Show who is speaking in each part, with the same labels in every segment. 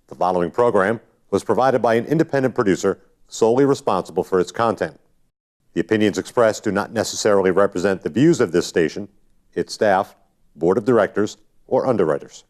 Speaker 1: The following program was provided by an independent producer solely responsible for its content. The opinions expressed do not necessarily represent the views of this station, its staff, board of directors, or underwriters.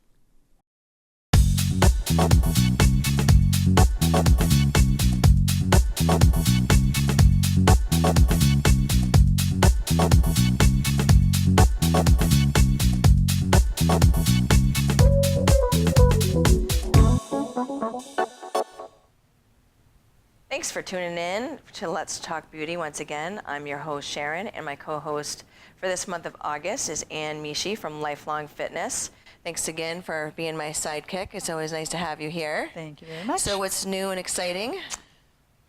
Speaker 2: Thanks for tuning in to Let's Talk Beauty once again. I'm your host, Sharon, and my co-host for this month of August is Anne Micci from Lifelong Fitness. Thanks again for being my sidekick. It's always nice to have you here.
Speaker 3: Thank you very much.
Speaker 2: So what's new and exciting?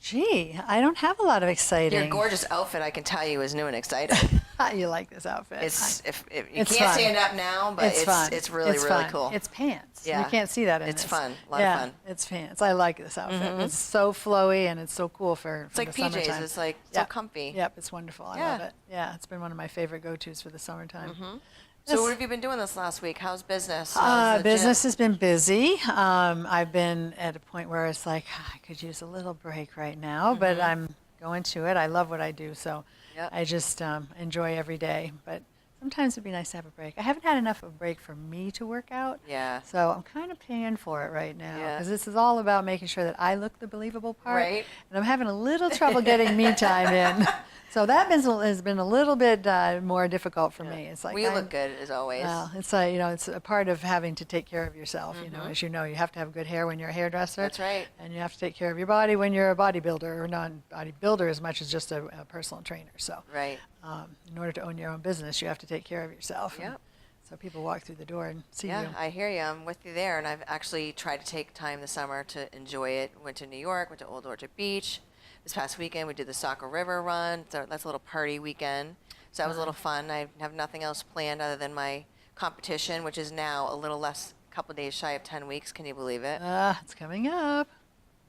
Speaker 3: Gee, I don't have a lot of exciting.
Speaker 2: Your gorgeous outfit, I can tell you, is new and exciting.
Speaker 3: You like this outfit.
Speaker 2: It's if you
Speaker 3: it's
Speaker 2: can't
Speaker 3: fun.
Speaker 2: stand up now, but it's really
Speaker 3: fun.
Speaker 2: cool.
Speaker 3: It's pants.
Speaker 2: Yeah.
Speaker 3: You can't see that in
Speaker 2: It's
Speaker 3: this.
Speaker 2: fun. A lot of fun.
Speaker 3: It's pants. I like this outfit. It's so flowy and it's so cool for
Speaker 2: It's like
Speaker 3: the
Speaker 2: PJs.
Speaker 3: summertime.
Speaker 2: It's like so comfy.
Speaker 3: Yep, it's wonderful. I
Speaker 2: Yeah.
Speaker 3: love it. Yeah, it's been one of my favorite go-tos for the summertime.
Speaker 2: So what have you been doing this last week? How's business? How's the
Speaker 3: Business
Speaker 2: gym?
Speaker 3: has been busy. I've been at a point where it's like, I could use a little break right now, but I'm going to it. I love what I do, so
Speaker 2: Yep.
Speaker 3: I just enjoy every day. But sometimes it'd be nice to have a break. I haven't had enough of a break for me to work out.
Speaker 2: Yeah.
Speaker 3: So I'm kind of paying for it right now
Speaker 2: Yeah.
Speaker 3: because this is all about making sure that I look the believable part.
Speaker 2: Right.
Speaker 3: And I'm having a little trouble getting me time in. So that has been a little bit more difficult for me. It's like
Speaker 2: We look good as always.
Speaker 3: well, it's it's a part of having to take care of yourself. As you know, you have to have good hair when you're a hairdresser.
Speaker 2: That's right.
Speaker 3: And you have to take care of your body when you're a bodybuilder, or non-bodybuilder as much as just a personal trainer. So,
Speaker 2: Right.
Speaker 3: in order to own your own business, you have to take care of yourself. And
Speaker 2: Yep.
Speaker 3: so people walk through the door and see
Speaker 2: Yeah,
Speaker 3: you.
Speaker 2: I hear you. I'm with you there. And I've actually tried to take time this summer to enjoy it. Went to New York, went to Old Orchard Beach. This past weekend, we did the Saco River run. So that's a little party weekend. So that was a little fun. I have nothing else planned other than my competition, which is now a little less, a couple days shy of 10 weeks. Can you believe it?
Speaker 3: It's coming up.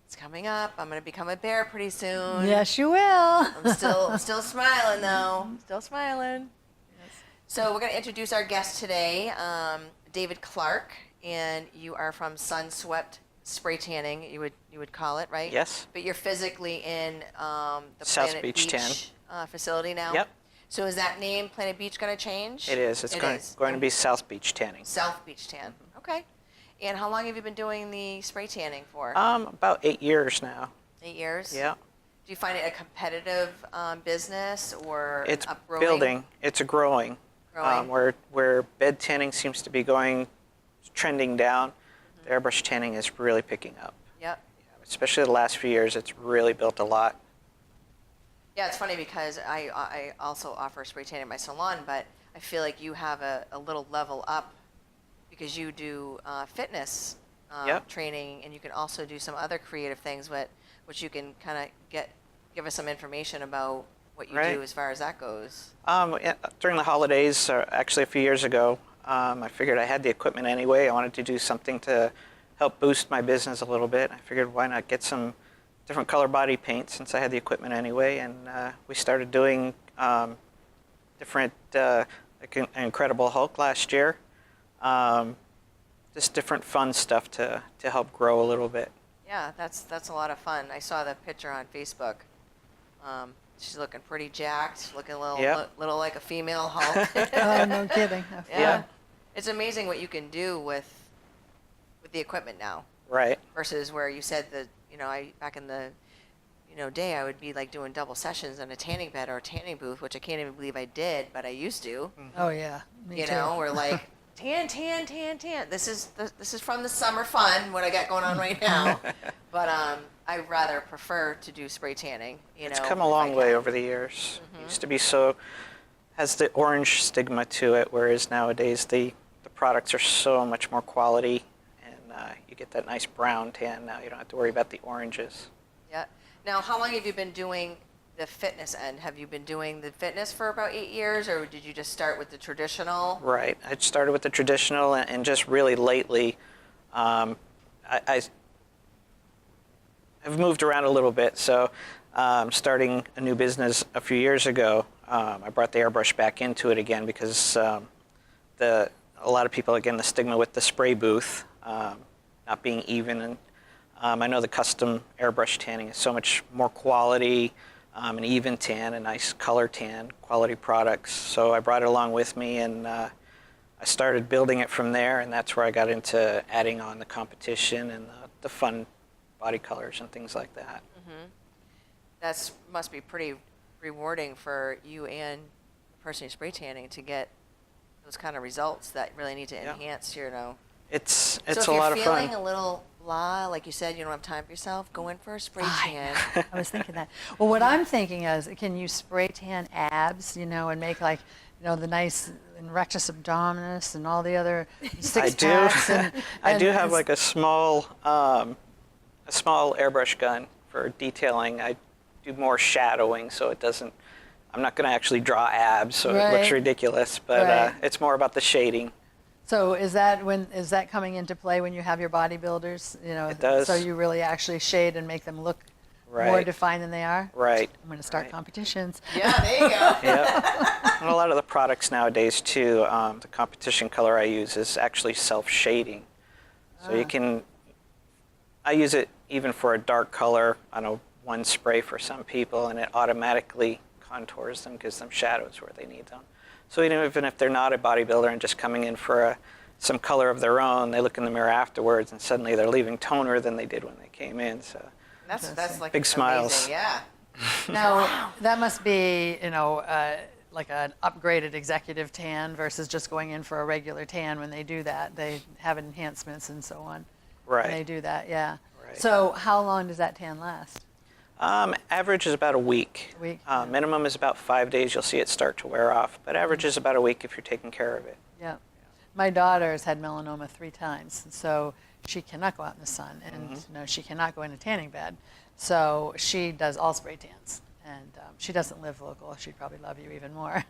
Speaker 2: It's coming up. I'm going to become a bear pretty soon.
Speaker 3: Yes, you will.
Speaker 2: I'm still smiling, though. Still smiling. So we're going to introduce our guest today, David Clark, and you are from SunSwept Spray Tanning, you would call it, right?
Speaker 4: Yes.
Speaker 2: But you're physically in the
Speaker 4: South
Speaker 2: Planet
Speaker 4: Beach Tan.
Speaker 2: Facility now?
Speaker 4: Yep.
Speaker 2: So is that name, Planet Beach, going to change?
Speaker 4: It is. It's going to be South Beach Tanning.
Speaker 2: South Beach Tan. Okay. And how long have you been doing the spray tanning for?
Speaker 4: About 8 years now.
Speaker 2: 8 years?
Speaker 4: Yeah.
Speaker 2: Do you find it a competitive business or
Speaker 4: It's
Speaker 2: upgrowing?
Speaker 4: building. It's a growing.
Speaker 2: Growing.
Speaker 4: Where bed tanning seems to be trending down, the airbrush tanning is really picking up.
Speaker 2: Yep.
Speaker 4: Especially the last few years, it's really built a lot.
Speaker 2: Yeah, it's funny because I also offer spray tanning in my salon, but I feel like you have a little level up because you do fitness
Speaker 4: Yep.
Speaker 2: training, and you can also do some other creative things, which you can kind of give us some information about what you
Speaker 4: Right.
Speaker 2: do as far as that goes.
Speaker 4: During the holidays, actually a few years ago, I figured I had the equipment anyway. I wanted to do something to help boost my business a little bit. I figured why not get some different color body paint since I had the equipment anyway, and we started doing different, like Incredible Hulk last year. Just different fun stuff to help grow a little bit.
Speaker 2: Yeah, that's a lot of fun. I saw the picture on Facebook. She's looking pretty jacked, looking a little
Speaker 4: Yep.
Speaker 2: little like a female Hulk.
Speaker 3: Oh, no kidding.
Speaker 2: Yeah. It's amazing what you can do with the equipment now
Speaker 4: Right.
Speaker 2: versus where you said that, back in the, day I would be like doing double sessions in a tanning bed or a tanning booth, which I can't even believe I did, but I used to.
Speaker 3: Oh, yeah. Me too.
Speaker 2: We're like tan. This is from the summer fun, what I got going on right now. But I rather prefer to do spray tanning,
Speaker 4: It's come a
Speaker 2: if I
Speaker 4: long way
Speaker 2: can.
Speaker 4: over the years. It used to be has the orange stigma to it, whereas nowadays the products are so much more quality, and you get that nice brown tan now. You don't have to worry about the oranges.
Speaker 2: Yeah. Now, how long have you been doing the fitness end? Have you been doing the fitness for about 8 years, or did you just start with the traditional?
Speaker 4: Right. I started with the traditional, and just really lately, I have moved around a little bit. So starting a new business a few years ago, I brought the airbrush back into it again because a lot of people, again, the stigma with the spray booth not being even, and I know the custom airbrush tanning is so much more quality, an even tan, a nice color tan, quality products. So I brought it along with me, and I started building it from there, and that's where I got into adding on the competition and the fun body colors and things like that.
Speaker 2: That must be pretty rewarding for you and the person you're spray tanning to get those kind of results that really need to enhance your,
Speaker 4: It's
Speaker 2: so
Speaker 4: a lot of
Speaker 2: if you're
Speaker 4: fun.
Speaker 2: feeling a little blah, like you said, you don't have time for yourself, go in for a spray tan.
Speaker 3: I was thinking that. Well, what I'm thinking is, can you spray tan abs, and make like, the nice rectus abdominis and all the other six packs.
Speaker 4: I do have like a small airbrush gun for detailing. I do more shadowing, so it doesn't. I'm not going to actually draw abs, so it looks ridiculous. But it's more about the shading.
Speaker 3: So is that coming into play when you have your bodybuilders?
Speaker 4: It does.
Speaker 3: So you really actually shade and make them look more defined than they are?
Speaker 4: Right.
Speaker 3: I'm going to start competitions.
Speaker 2: Yeah, there you go.
Speaker 4: Yep. And a lot of the products nowadays too, the competition color I use is actually self-shading. So you can, I use it even for a dark color on a one spray for some people, and it automatically contours them, gives them shadows where they need them. So even if they're not a bodybuilder and just coming in for some color of their own, they look in the mirror afterwards and suddenly they're leaving toner than they did when they came in. So
Speaker 2: That's like
Speaker 4: big smiles.
Speaker 2: amazing, yeah.
Speaker 3: Now, that must be, like an upgraded executive tan versus just going in for a regular tan when they do that. They have enhancements and so on.
Speaker 4: Right.
Speaker 3: When they do that, yeah.
Speaker 4: Right.
Speaker 3: So how long does that tan last?
Speaker 4: Average is about a week.
Speaker 3: A week,
Speaker 4: Minimum is about 5 days. You'll see it start to wear off, but average is about a week if you're taking care of it.
Speaker 3: Yeah. My daughter's had melanoma 3 times, so she cannot go out in the sun, and she cannot go in a tanning bed. So she does all spray tans, and she doesn't live local. She'd probably love you even more.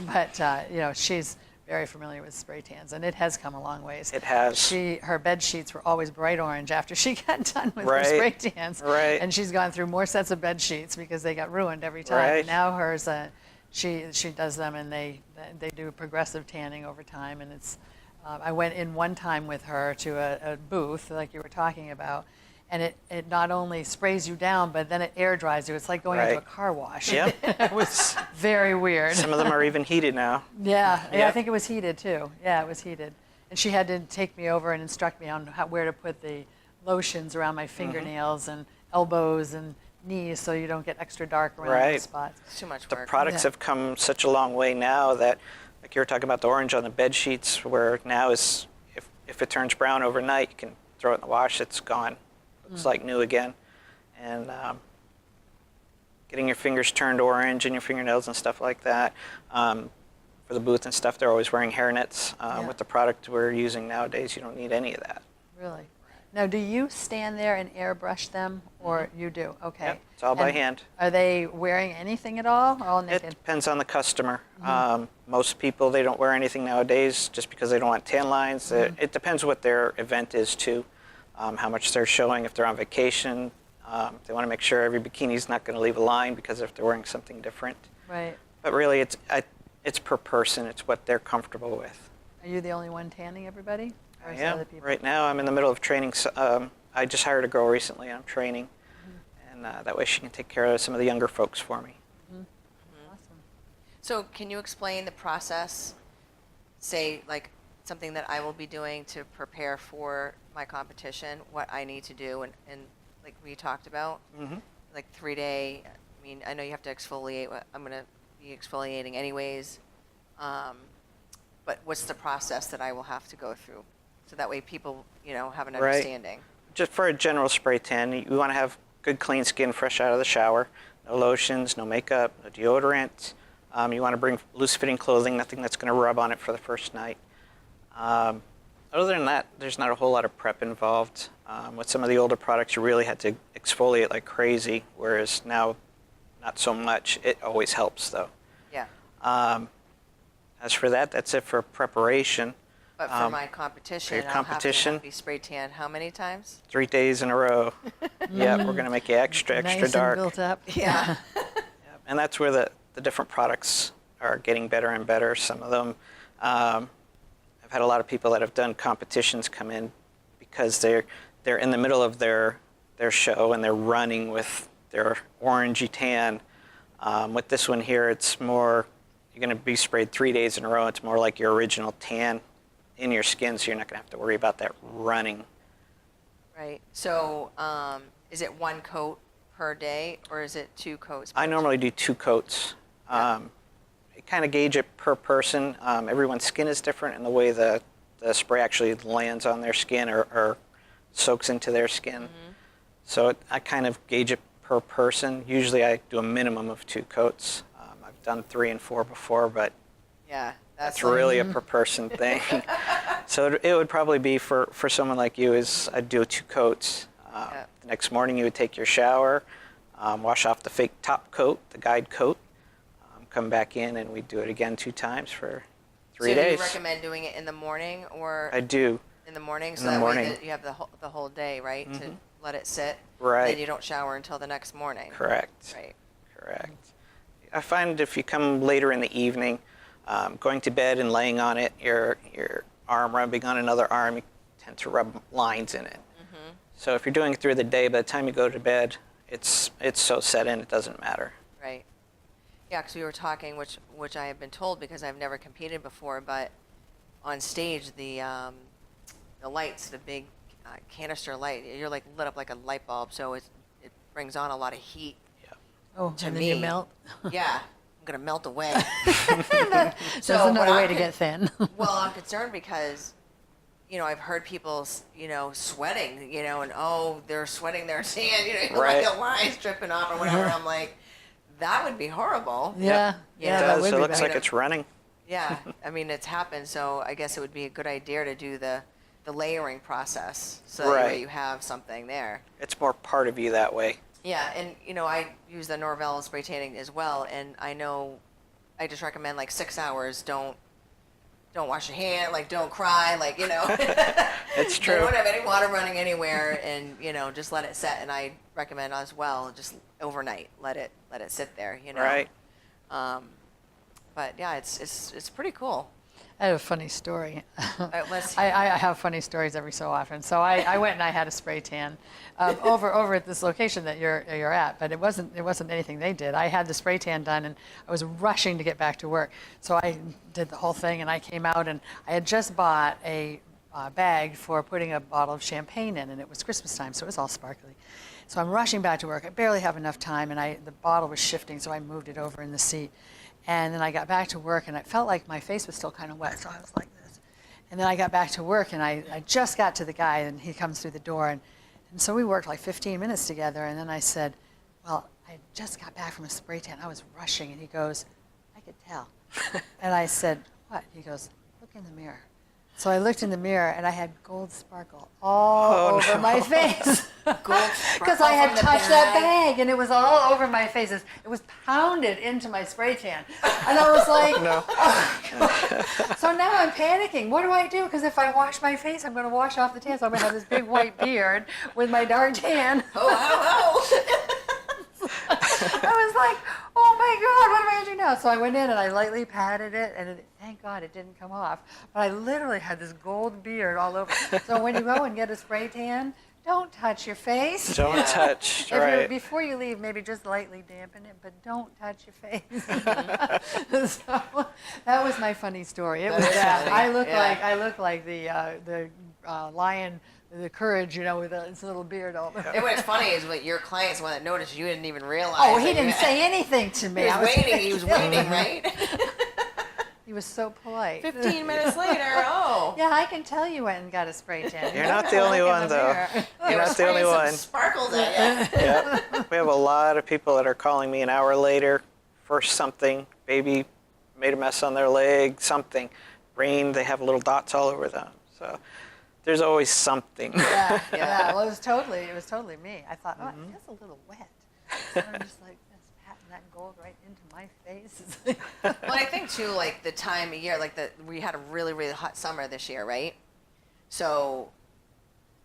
Speaker 3: But she's very familiar with spray tans, and it has come a long ways.
Speaker 4: It has.
Speaker 3: Her bed sheets were always bright orange after she got done with her spray tans.
Speaker 4: Right.
Speaker 3: And she's gone through more sets of bed sheets because they got ruined every time.
Speaker 4: Right.
Speaker 3: And now hers, she does them, and they do progressive tanning over time. And it's, I went in one time with her to a booth like you were talking about, and it not only sprays you down, but then it air dries you. It's like going into a car wash.
Speaker 4: Yep.
Speaker 3: It was very weird.
Speaker 4: Some of them are even heated now.
Speaker 3: Yeah, I
Speaker 4: Yep.
Speaker 3: think it was heated too. Yeah, it was heated. And she had to take me over and instruct me on where to put the lotions around my fingernails and elbows and knees so you don't get extra dark around those spots.
Speaker 2: It's too much
Speaker 4: The
Speaker 2: work.
Speaker 4: products have come such a long way now that, like you were talking about the orange on the bed sheets, where now is if it turns brown overnight, you can throw it in the wash, it's gone. Looks like new again. And getting your fingers turned orange and your fingernails and stuff like that. For the booth and stuff, they're always wearing hairnets. With the product we're using nowadays, you don't need any of that.
Speaker 3: Really? Now, do you stand there and airbrush them, or you do? Okay.
Speaker 4: Yep, it's all by
Speaker 3: And
Speaker 4: hand.
Speaker 3: Are they wearing anything at all, or all
Speaker 4: It
Speaker 3: naked?
Speaker 4: depends on the customer. Most people, they don't wear anything nowadays just because they don't want tan lines. It depends what their event is too, how much they're showing. If they're on vacation, they want to make sure every bikini's not going to leave a line because if they're wearing something different.
Speaker 3: Right.
Speaker 4: But really, it's per person. It's what they're comfortable with.
Speaker 3: Are you the only one tanning everybody? Or
Speaker 4: I
Speaker 3: is it
Speaker 4: am.
Speaker 3: other people?
Speaker 4: Right now, I'm in the middle of training. I just hired a girl recently, and I'm training. And that way she can take care of some of the younger folks for me.
Speaker 3: Awesome.
Speaker 2: So can you explain the process, say like something that I will be doing to prepare for my competition, what I need to do, and like we talked about, like 3-day, I mean, I know you have to exfoliate, I'm going to be exfoliating anyways, but what's the process that I will have to go through? So that way people, have an
Speaker 4: Right.
Speaker 2: understanding.
Speaker 4: Just for a general spray tan, you want to have good clean skin fresh out of the shower. No lotions, no makeup, no deodorant. You want to bring loose-fitting clothing, nothing that's going to rub on it for the first night. Other than that, there's not a whole lot of prep involved. With some of the older products, you really had to exfoliate like crazy, whereas now, not so much. It always helps, though.
Speaker 2: Yeah.
Speaker 4: As for that, that's it for preparation.
Speaker 2: But for my competition,
Speaker 4: your
Speaker 2: I'll have
Speaker 4: competition?
Speaker 2: to be spray tan how many times?
Speaker 4: 3 days in a row. Yeah, we're going to make you extra
Speaker 3: Nice
Speaker 4: dark.
Speaker 3: and built up.
Speaker 2: Yeah.
Speaker 4: And that's where the different products are getting better and better. Some of them, I've had a lot of people that have done competitions come in because they they're in the middle of their show and they're running with their orangey tan. With this one here, it's more, you're going to be sprayed 3 days in a row. It's more like your original tan in your skin, so you're not going to have to worry about that running.
Speaker 2: Right. So is it 1 coat per day, or is it 2 coats?
Speaker 4: I normally do 2 coats. Kind of gauge it per person. Everyone's skin is different, and the way the spray actually lands on their skin or soaks into their skin. So I kind of gauge it per person. Usually I do a minimum of 2 coats. I've done 3 and 4 before, but
Speaker 2: Yeah,
Speaker 4: that's really a per person thing. So it would probably be for someone like you is I'd do 2 coats. The next morning you would take your shower, wash off the fake top coat, the guide coat, come back in, and we'd do it again 2 times for 3 days.
Speaker 2: So do you recommend doing it in the morning or?
Speaker 4: I do.
Speaker 2: In the morning, so
Speaker 4: In the
Speaker 2: that
Speaker 4: morning.
Speaker 2: way that you have the whole day, right, to let it sit.
Speaker 4: Right.
Speaker 2: And you don't shower until the next morning.
Speaker 4: Correct.
Speaker 2: Right.
Speaker 4: Correct. I find if you come later in the evening, going to bed and laying on it, your arm rubbing on another arm, you tend to rub lines in it. So if you're doing it through the day, by the time you go to bed, it's so set in, it doesn't matter.
Speaker 2: Right. Yeah, because we were talking, which I have been told because I've never competed before, but on stage the lights, the big canister light, you're like lit up like a light bulb, so it brings on a lot of heat.
Speaker 3: Oh,
Speaker 2: To
Speaker 3: and then
Speaker 2: me.
Speaker 3: you melt.
Speaker 2: Yeah, I'm gonna melt away.
Speaker 3: There's
Speaker 2: So
Speaker 3: another
Speaker 2: what
Speaker 3: way
Speaker 2: I'm
Speaker 3: to
Speaker 2: con-
Speaker 3: get thin.
Speaker 2: Well, I'm concerned because, I've heard people, sweating, and they're sweating their tan,
Speaker 4: Right.
Speaker 2: like the lines dripping off or whatever. I'm like, that would be horrible.
Speaker 3: Yeah, yeah,
Speaker 4: It
Speaker 3: that
Speaker 4: does.
Speaker 3: would
Speaker 4: It
Speaker 3: be
Speaker 4: looks
Speaker 3: bad.
Speaker 4: like it's running.
Speaker 2: Yeah, I mean, it's happened, so I guess it would be a good idea to do the layering process so that way
Speaker 4: Right.
Speaker 2: you have something there.
Speaker 4: It's more part of you that way.
Speaker 2: Yeah, and I use the Norvell spray tanning as well, and I know I just recommend like 6 hours. Don't wash your hand, like don't cry, like
Speaker 4: It's true.
Speaker 2: Don't have any water running anywhere, and just let it set. And I recommend as well just overnight, let it sit there,
Speaker 4: Right.
Speaker 2: But yeah, it's pretty cool.
Speaker 3: I have a funny story.
Speaker 2: Let's
Speaker 3: I have funny stories every so often. So I went and I had a spray tan over at this location that you're at, but it wasn't anything they did. I had the spray tan done and I was rushing to get back to work. So I did the whole thing and I came out and I had just bought a bag for putting a bottle of champagne in, and it was Christmas time, so it was all sparkly. So I'm rushing back to work. I barely have enough time, and the bottle was shifting, so I moved it over in the seat. And then I got back to work, and it felt like my face was still kind of wet, so I was like this. And then I got back to work, and I just got to the guy, and he comes through the door. And so we worked like 15 minutes together, and then I said, well, I just got back from a spray tan. I was rushing, and he goes, I could tell. And I said, what? He goes, look in the mirror. So I looked in the mirror, and I had gold sparkle all over my face.
Speaker 2: gold
Speaker 3: Because I had touched that bag, and it was all over my face. It was pounded into my spray tan. And I was like, So now I'm panicking. What do I do? Because if I wash my face, I'm going to wash off the tan. So I'm going to have this big white beard with my dark tan. I was like, oh my God, what am I going to do now? So I went in and I lightly patted it, and thank God it didn't come off. But I literally had this gold beard all over. So when you go and get a spray tan, don't touch your face.
Speaker 4: Don't touch.
Speaker 3: If before you leave, maybe just lightly dampen it, but don't touch your face. So that was my funny story. It was that. I look like the lion, the courage, with his little beard all over.
Speaker 2: And what's funny is what your client's the one that noticed you didn't even realize.
Speaker 3: Oh, he
Speaker 2: that
Speaker 3: didn't say anything to me.
Speaker 2: He was waiting, right?
Speaker 3: He was so polite.
Speaker 2: 15 minutes later,
Speaker 3: Yeah, I can tell you went and got a spray tan.
Speaker 4: You're not the only one, though. You're not the only one.
Speaker 2: Sparkles at you.
Speaker 4: Yep. We have a lot of people that are calling me an hour later for something. Baby made a mess on their leg, something. Rain, they have little dots all over them. So there's always something.
Speaker 3: Yeah. Well, it was totally me. I thought, it feels a little wet. And I'm just like this, patting that gold right into my face.
Speaker 2: Well, I think too, like the time of year, we had a really, really hot summer this year, right? So,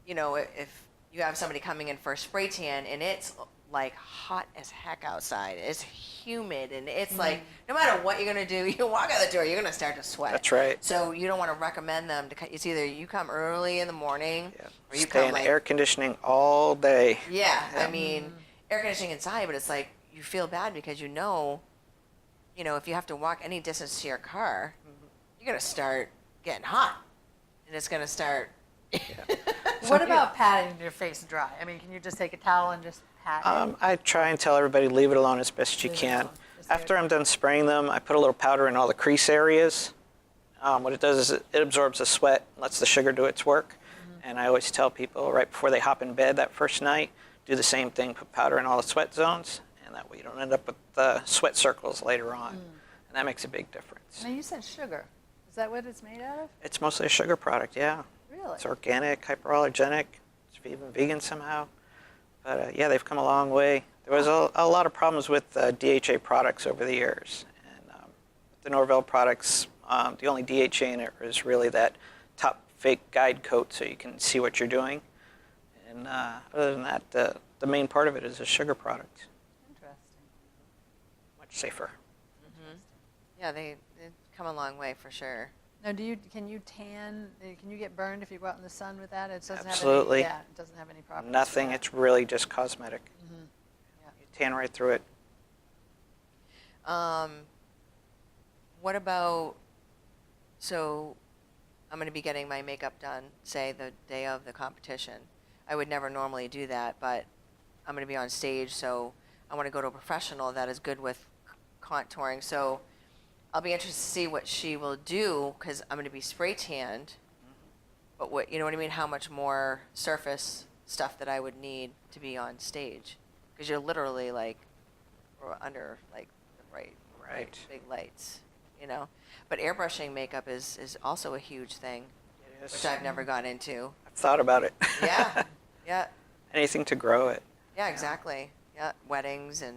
Speaker 2: if you have somebody coming in for a spray tan and it's like hot as heck outside. It's humid and it's like no matter what you're gonna do, you walk out the door, you're gonna start to sweat.
Speaker 4: That's right.
Speaker 2: So you don't want to recommend them to. It's either you come early in the morning, or you
Speaker 4: Stay
Speaker 2: come
Speaker 4: in
Speaker 2: like
Speaker 4: air conditioning all day.
Speaker 2: yeah. I mean, air conditioning inside, but it's like you feel bad because you know, if you have to walk any distance to your car, you're gonna start getting hot, and it's gonna start.
Speaker 3: What about patting your face dry? I mean, can you just take a towel and just pat it?
Speaker 4: I try and tell everybody leave it alone as best you
Speaker 3: Leave it
Speaker 4: can.
Speaker 3: alone. Just
Speaker 4: After I'm done spraying them, I put a little powder in all the crease areas. What it does is it absorbs the sweat, lets the sugar do its work. And I always tell people right before they hop in bed that first night, do the same thing, put powder in all the sweat zones, and that way you don't end up with sweat circles later on. And that makes a big difference.
Speaker 3: Now, you said sugar. Is that what it's made out of?
Speaker 4: It's mostly a sugar product, yeah.
Speaker 3: Really?
Speaker 4: It's organic, hyperallergenic, it's even vegan somehow. But yeah, they've come a long way. There was a lot of problems with DHA products over the years. And the Norvell products, the only DHA in it is really that top fake guide coat so you can see what you're doing. And other than that, the main part of it is a sugar product.
Speaker 3: Interesting.
Speaker 4: Much safer.
Speaker 2: Yeah, they've come a long way for sure.
Speaker 3: Now, can you tan? Can you get burned if you go out in the sun with that? It doesn't
Speaker 4: Absolutely.
Speaker 3: Have any, it doesn't have any properties.
Speaker 4: Nothing.
Speaker 3: for that.
Speaker 4: It's really just cosmetic.
Speaker 3: Yeah.
Speaker 4: You tan right through it.
Speaker 2: What about? So, I'm going to be getting my makeup done, say the day of the competition. I would never normally do that, but I'm going to be on stage, so I want to go to a professional that is good with contouring. So I'll be interested to see what she will do because I'm going to be spray tanned. But what, you know what I mean? How much more surface stuff that I would need to be on stage? Because you're literally like under like the
Speaker 4: Right.
Speaker 2: big lights, But airbrushing makeup is also a huge thing,
Speaker 4: It is.
Speaker 2: which I've never got into.
Speaker 4: I've thought about it.
Speaker 2: Yeah, yeah,
Speaker 4: Anything to grow it.
Speaker 2: yeah, exactly. Yeah, weddings and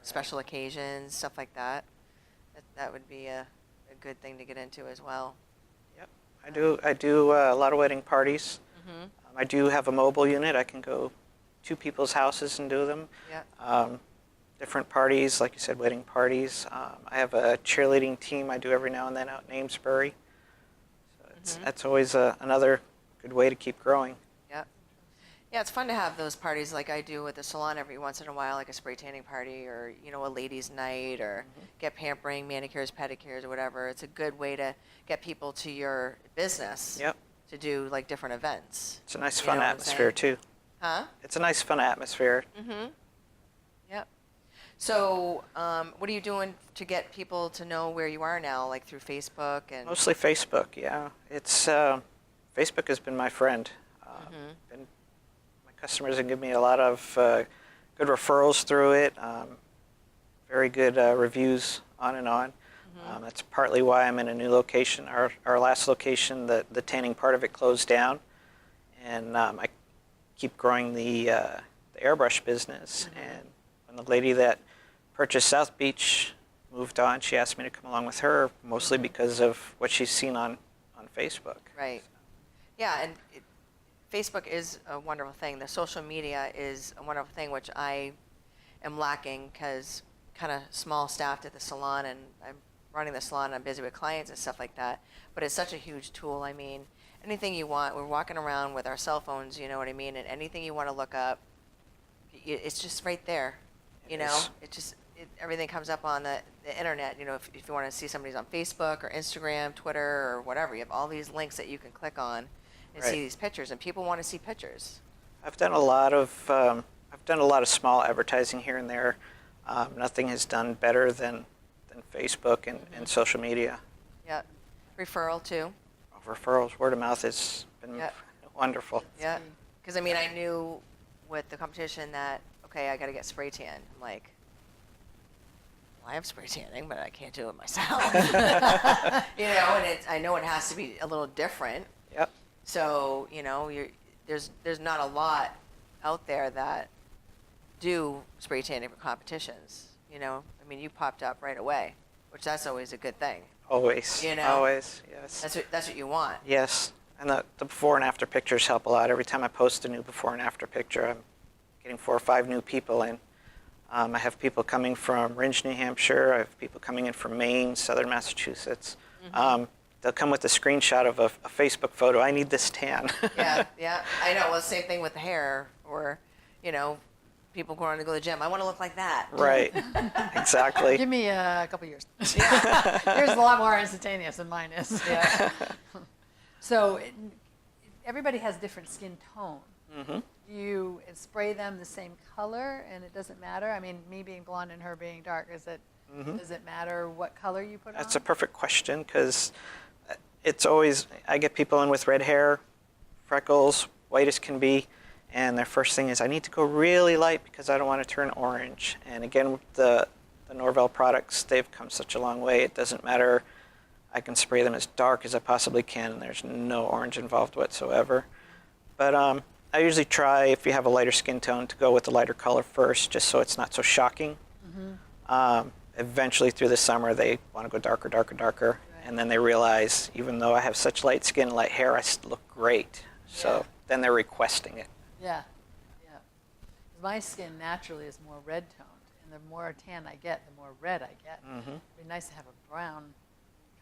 Speaker 2: special occasions, stuff like that. That would be a good thing to get into as well.
Speaker 4: Yep. I do a lot of wedding parties. I do have a mobile unit. I can go to people's houses and do them.
Speaker 2: Yeah.
Speaker 4: Different parties, like you said, wedding parties. I have a cheerleading team I do every now and then out in Amesbury. So that's always another good way to keep growing.
Speaker 2: Yeah. Yeah, it's fun to have those parties like I do with the salon every once in a while, like a spray tanning party or, a ladies' night or get pampering, manicures, pedicures, or whatever. It's a good way to get people to your business
Speaker 4: Yep.
Speaker 2: to do like different events.
Speaker 4: It's a nice,
Speaker 2: You
Speaker 4: fun
Speaker 2: know what I'm
Speaker 4: atmosphere,
Speaker 2: saying?
Speaker 4: too.
Speaker 2: Huh?
Speaker 4: It's a nice, fun atmosphere.
Speaker 2: Yep. So, what are you doing to get people to know where you are now, like through Facebook and?
Speaker 4: Mostly Facebook, yeah. It's Facebook has been my friend. My customers have given me a lot of good referrals through it. Very good reviews on and on. That's partly why I'm in a new location. Our last location, the tanning part of it closed down, and I keep growing the airbrush business. And when the lady that purchased South Beach moved on, she asked me to come along with her, mostly because of what she's seen on Facebook.
Speaker 2: Right. Yeah, and Facebook is a wonderful thing. The social media is a wonderful thing, which I am lacking because kind of small staffed at the salon, and I'm running the salon, and I'm busy with clients and stuff like that. But it's such a huge tool. I mean, anything you want, we're walking around with our cell phones, you know what I mean? And anything you want to look up, it's just right there.
Speaker 4: It is.
Speaker 2: It just everything comes up on the internet. If you want to see somebody's on Facebook or Instagram, Twitter, or whatever, you have all these links that you can click on and
Speaker 4: Right.
Speaker 2: see these pictures, and people want to see pictures.
Speaker 4: I've done a lot of small advertising here and there. Nothing has done better than Facebook and social media.
Speaker 2: Yeah, referral too.
Speaker 4: Referrals, word of mouth has been
Speaker 2: Yeah.
Speaker 4: wonderful.
Speaker 2: Yeah, because I mean, I knew with the competition that okay, I got to get spray tan. I'm like, well, I have spray tanning, but I can't do it myself. And I know it has to be a little different.
Speaker 4: Yep.
Speaker 2: So there's not a lot out there that do spray tanning for competitions. I mean, you popped up right away, which that's always a good thing.
Speaker 4: Always.
Speaker 2: You know?
Speaker 4: Always. Yes.
Speaker 2: That's what you want.
Speaker 4: Yes. And the before and after pictures help a lot. Every time I post a new before and after picture, I'm getting 4 or 5 new people in. I have people coming from Rindge, New Hampshire. I have people coming in from Maine, Southern Massachusetts. They'll come with a screenshot of a Facebook photo. I need this tan.
Speaker 2: Yeah, yeah. I know. Well, same thing with the hair, or, you know, people going to go to the gym. I want to look like that.
Speaker 4: Right. Exactly.
Speaker 3: Give me a couple years.
Speaker 2: Yeah.
Speaker 3: Yours is a lot more instantaneous than mine is.
Speaker 2: Yeah.
Speaker 3: So everybody has different skin tone. Do you spray them the same color and it doesn't matter? I mean, me being blonde and her being dark, does it matter what color you put on?
Speaker 4: That's a perfect question, because it's always, I get people in with red hair, freckles, white as can be, and their first thing is, I need to go really light because I don't want to turn orange. And again, with the Norvell products, they've come such a long way. It doesn't matter. I can spray them as dark as I possibly can, and there's no orange involved whatsoever. But I usually try, if you have a lighter skin tone, to go with the lighter color first, just so it's not so shocking. Eventually, through the summer, they want to go darker, darker, darker. And then they realize, even though I have such light skin and light hair, I still look great. So then they're requesting it.
Speaker 3: Yeah, yeah. My skin naturally is more red toned, and the more tan I get, the more red I get. It'd be nice to have a brown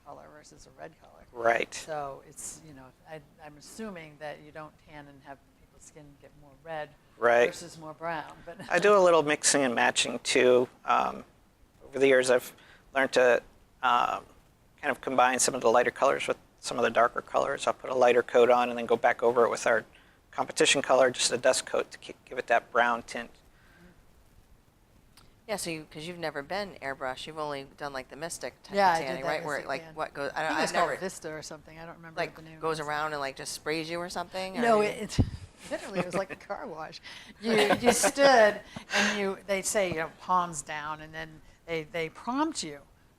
Speaker 3: color versus a red color.
Speaker 4: Right.
Speaker 3: So it's, you know, I'm assuming that you don't tan and have people's skin get more red versus more brown. But
Speaker 4: I do a little mixing and matching too. Over the years, I've learned to kind of combine some of the lighter colors with some of the darker colors. I'll put a lighter coat on and then go back over it with our competition color, just a dust coat to give it that brown tint.
Speaker 2: Yeah, so because you've never been airbrush, you've only done like the Mystic type
Speaker 3: Yeah, I
Speaker 2: of
Speaker 3: did
Speaker 2: tanning,
Speaker 3: that
Speaker 2: right? Where it
Speaker 3: Mystic
Speaker 2: like
Speaker 3: tan.
Speaker 2: what goes?
Speaker 3: I think
Speaker 2: I've
Speaker 3: it's called
Speaker 2: never
Speaker 3: Vista or something. I don't remember
Speaker 2: like
Speaker 3: what the name
Speaker 2: goes
Speaker 3: is.
Speaker 2: around and like just sprays you or something.
Speaker 3: No,
Speaker 2: or
Speaker 3: it literally it was like a car wash. You stood and they say, you know, palms down, and then they prompt you,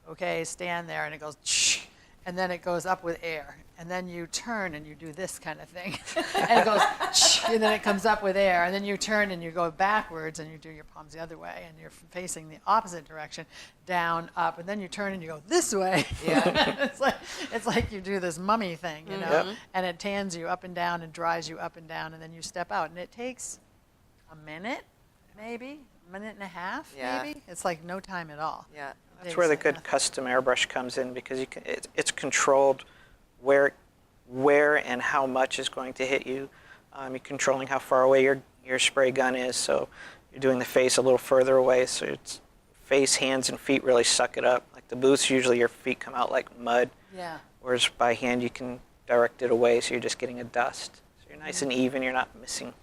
Speaker 3: okay, stand there, and it goes, shh, and then it goes up with air, and then you turn and you do this kind of thing, and it goes, shh, and then it comes up with air, and then you turn and you go backwards and you do your palms the other way, and you're facing the opposite direction, down, up, and then you turn and you go this way.
Speaker 2: Yeah.
Speaker 3: it's like you do this mummy thing, you know,
Speaker 4: Yep.
Speaker 3: and it tans you up and down and dries you up and down, and then you step out, and it takes a minute, maybe a minute and a half,
Speaker 2: Yeah.
Speaker 3: maybe. It's like no time at all.
Speaker 2: Yeah.
Speaker 4: That's where the good custom airbrush comes in, because you can, it's controlled where and how much is going to hit you. You're controlling how far away your spray gun is, so you're doing the face a little further away, so it's face, hands, and feet really suck it up. Like the booths, usually your feet come out like mud,
Speaker 3: Yeah.
Speaker 4: whereas by hand you can direct it away, so you're just getting a dust. So you're nice and even, you're not missing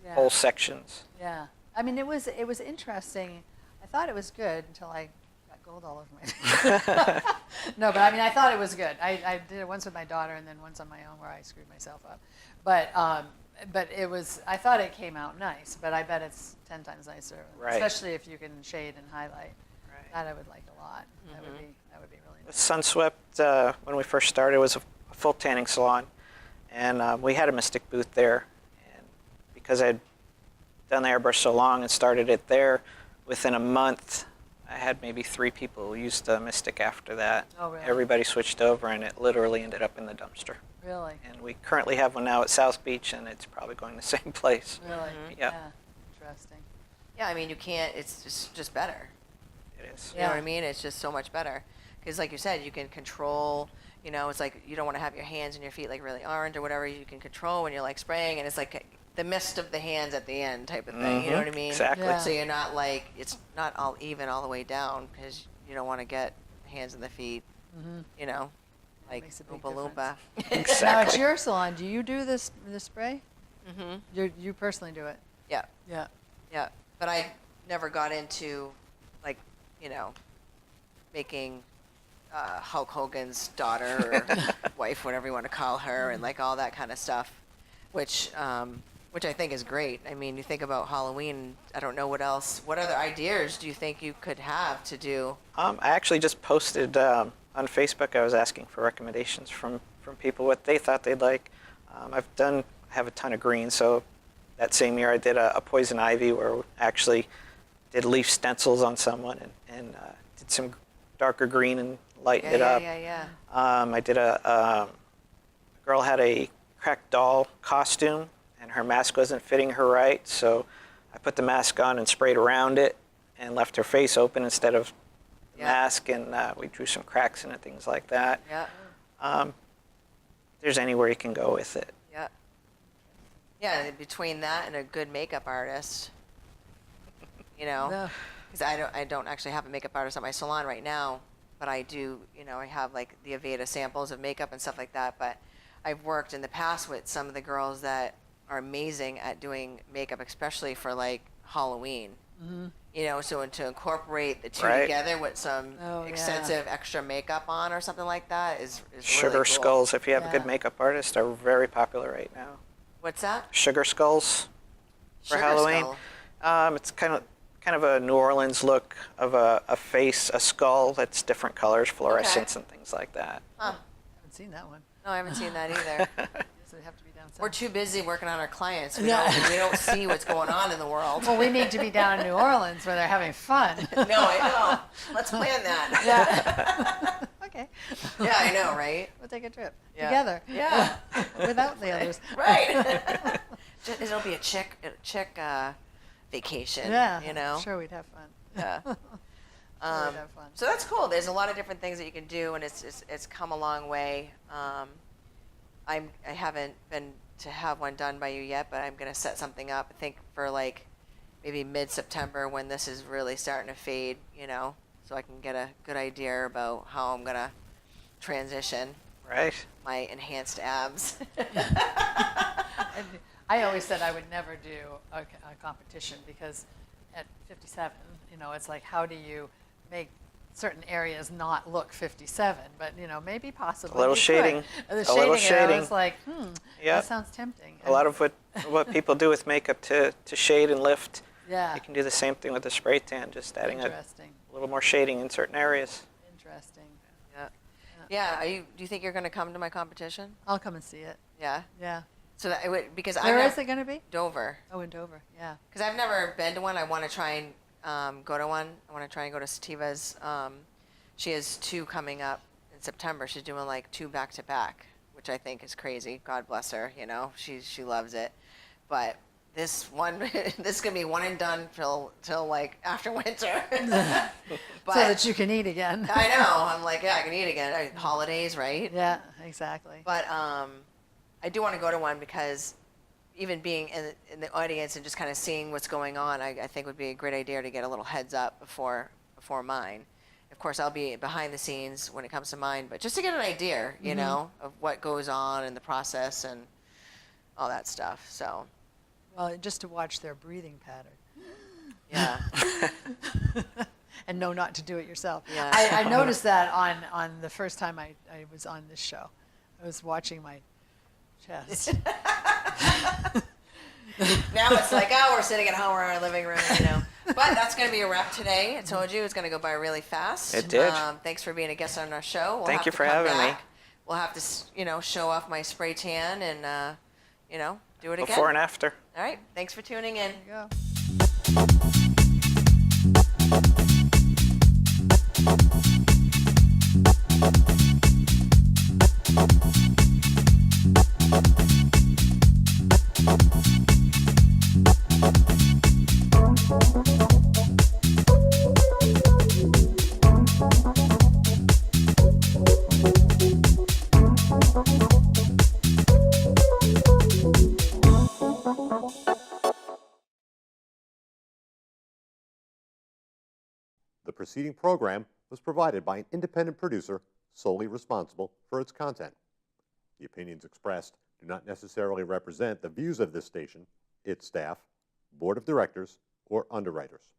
Speaker 3: Yeah.
Speaker 4: whole sections.
Speaker 3: Yeah. I mean, it was interesting. I thought it was good until I got gold all over my No, but I mean, I thought it was good. I did it once with my daughter and then once on my own where I screwed myself up. But it was, I thought it came out nice, but I bet it's 10 times nicer,
Speaker 4: Right.
Speaker 3: especially if you can shade and highlight.
Speaker 4: Right.
Speaker 3: That I would like a lot. That would be really nice.
Speaker 4: SunSwept, when we first started, was a full tanning salon, and we had a Mystic booth there. And because I'd done the airbrush so long and started it there, within a month, I had maybe 3 people who used the Mystic after that.
Speaker 3: Oh, really?
Speaker 4: Everybody switched over, and it literally ended up in the dumpster.
Speaker 3: Really?
Speaker 4: And we currently have one now at South Beach, and it's probably going the same place.
Speaker 3: Really?
Speaker 4: Yep.
Speaker 3: Yeah. Interesting.
Speaker 2: Yeah, I mean, you can't. It's just better.
Speaker 4: It is.
Speaker 2: You know what
Speaker 3: Yeah.
Speaker 2: I mean? It's just so much better. Because like you said, you can control, you know, it's like you don't want to have your hands and your feet like really orange or whatever. You can control when you're like spraying, and it's like the mist of the hands at the end type of thing. You know what I mean?
Speaker 4: Exactly.
Speaker 3: Yeah.
Speaker 2: So you're not like, it's not all even all the way down because you don't want to get the hands and the feet, you know, like
Speaker 3: makes a big
Speaker 2: Oompa Loompa.
Speaker 3: Now, at
Speaker 4: Exactly.
Speaker 3: your salon, do you do this spray?
Speaker 2: Mm-hmm.
Speaker 3: You personally do it?
Speaker 2: Yeah,
Speaker 3: Yeah.
Speaker 2: yeah. But I never got into, like, you know, making Hulk Hogan's daughter or wife, whatever you want to call her, and like all that kind of stuff, which I think is great. I mean, you think about Halloween. I don't know what else. What other ideas do you think you could have to do?
Speaker 4: I actually just posted on Facebook. I was asking for recommendations from people what they thought they'd like. I have a ton of green, so that same year I did a poison ivy where we actually did leaf stencils on someone and did some darker green and lightened it up.
Speaker 2: Yeah.
Speaker 4: I did a girl had a cracked doll costume, and her mask wasn't fitting her right, so I put the mask on and sprayed around it and left her face open instead of the
Speaker 2: Yeah.
Speaker 4: mask, and we drew some cracks in it, things like that.
Speaker 2: Yeah.
Speaker 4: There's anywhere you can go with it.
Speaker 2: Yeah. Yeah, and between that and a good makeup artist, you know,
Speaker 3: No.
Speaker 2: because I don't actually have a makeup artist at my salon right now, but I do, you know, I have like the Aveda samples of makeup and stuff like that. But I've worked in the past with some of the girls that are amazing at doing makeup, especially for like Halloween. You know, so to incorporate the two
Speaker 4: Right.
Speaker 2: together with some
Speaker 3: Oh, yeah.
Speaker 2: extensive extra makeup on or something like that is
Speaker 4: Sugar
Speaker 2: really cool.
Speaker 4: skulls, if you have a
Speaker 3: Yeah.
Speaker 4: good makeup artist, are very popular right now.
Speaker 2: What's that?
Speaker 4: Sugar skulls for
Speaker 2: Sugar
Speaker 4: Halloween.
Speaker 2: skull.
Speaker 4: It's kind of a New Orleans look of a face, a skull that's different colors, fluorescence, and things like that.
Speaker 2: Huh.
Speaker 3: Haven't seen that one.
Speaker 2: No, I haven't seen that either.
Speaker 3: So we have to be down south.
Speaker 2: We're too busy working on our clients. We,
Speaker 3: Yeah.
Speaker 2: we don't see what's going on in the world.
Speaker 3: Well, we need to be down in New Orleans where they're having fun.
Speaker 2: No, I know. Let's plan that.
Speaker 3: Yeah. Okay.
Speaker 2: Yeah, I know, right?
Speaker 3: We'll take a trip
Speaker 2: Yeah.
Speaker 3: together.
Speaker 2: Yeah.
Speaker 3: Without the others.
Speaker 2: Right. It'll be a chick vacation.
Speaker 3: Yeah.
Speaker 2: You know.
Speaker 3: Sure, we'd have fun.
Speaker 2: Yeah.
Speaker 3: Sure we'd have fun.
Speaker 2: So that's cool. There's a lot of different things that you can do, and it's come a long way. I haven't been to have one done by you yet, but I'm gonna set something up. I think for like maybe mid-September when this is really starting to fade, you know, so I can get a good idea about how I'm gonna transition
Speaker 4: Right?
Speaker 2: my enhanced abs.
Speaker 3: And I always said I would never do a competition because at 57, you know, it's like, how do you make certain areas not look 57? But, you know, maybe possibly.
Speaker 4: A little
Speaker 3: you could.
Speaker 4: shading.
Speaker 3: The
Speaker 4: A little
Speaker 3: shading.
Speaker 4: shading.
Speaker 3: I was like,
Speaker 4: Yep.
Speaker 3: that sounds tempting.
Speaker 4: A lot of what people do with makeup to shade and lift,
Speaker 3: Yeah.
Speaker 4: you can do the same thing with the spray tan, just adding a
Speaker 3: Interesting.
Speaker 4: little more shading in certain areas.
Speaker 3: Interesting.
Speaker 2: Yeah. Yeah. Do you think you're gonna come to my competition?
Speaker 3: I'll come and see it.
Speaker 2: Yeah.
Speaker 3: Yeah.
Speaker 2: So that it would, because
Speaker 3: Where
Speaker 2: I'm
Speaker 3: is it going to be?
Speaker 2: Dover.
Speaker 3: Oh, in Dover. Yeah.
Speaker 2: Because I've never been to one. I want to try and go to one. I want to try and go to Sativa's. She has 2 coming up in September. She's doing like 2 back to back, which I think is crazy. God bless her. You know, she loves it. But this one, this is gonna be one and done till like after winter. But
Speaker 3: So that you can eat again.
Speaker 2: I know. I'm like, yeah, I can eat again. Holidays, right?
Speaker 3: Yeah, exactly.
Speaker 2: But I do want to go to one because even being in the audience and just kind of seeing what's going on, I think would be a great idea to get a little heads up before mine. Of course, I'll be behind the scenes when it comes to mine, but just to get an idea, you know, of what goes on in the process and all that stuff. So,
Speaker 3: Well, just to watch their breathing pattern.
Speaker 2: yeah.
Speaker 3: And know not to do it yourself.
Speaker 2: Yeah.
Speaker 3: I noticed that on the first time I was on this show. I was watching my chest.
Speaker 2: Now it's like, oh, we're sitting at home or in our living room, you know. But that's going to be a wrap today. I told you it's going to go by really fast.
Speaker 4: It did.
Speaker 2: Thanks for being a guest on our show. We'll
Speaker 4: Thank
Speaker 2: have
Speaker 4: you
Speaker 2: to
Speaker 4: for
Speaker 2: come
Speaker 4: having me.
Speaker 2: back. We'll have to, you know, show off my spray tan and, you know, do it again.
Speaker 4: Before and after.
Speaker 2: All right. Thanks for tuning in.
Speaker 3: There you go.
Speaker 1: The preceding program was provided by an independent producer solely responsible for its content. The opinions expressed do not necessarily represent the views of this station, its staff, board of directors, or underwriters.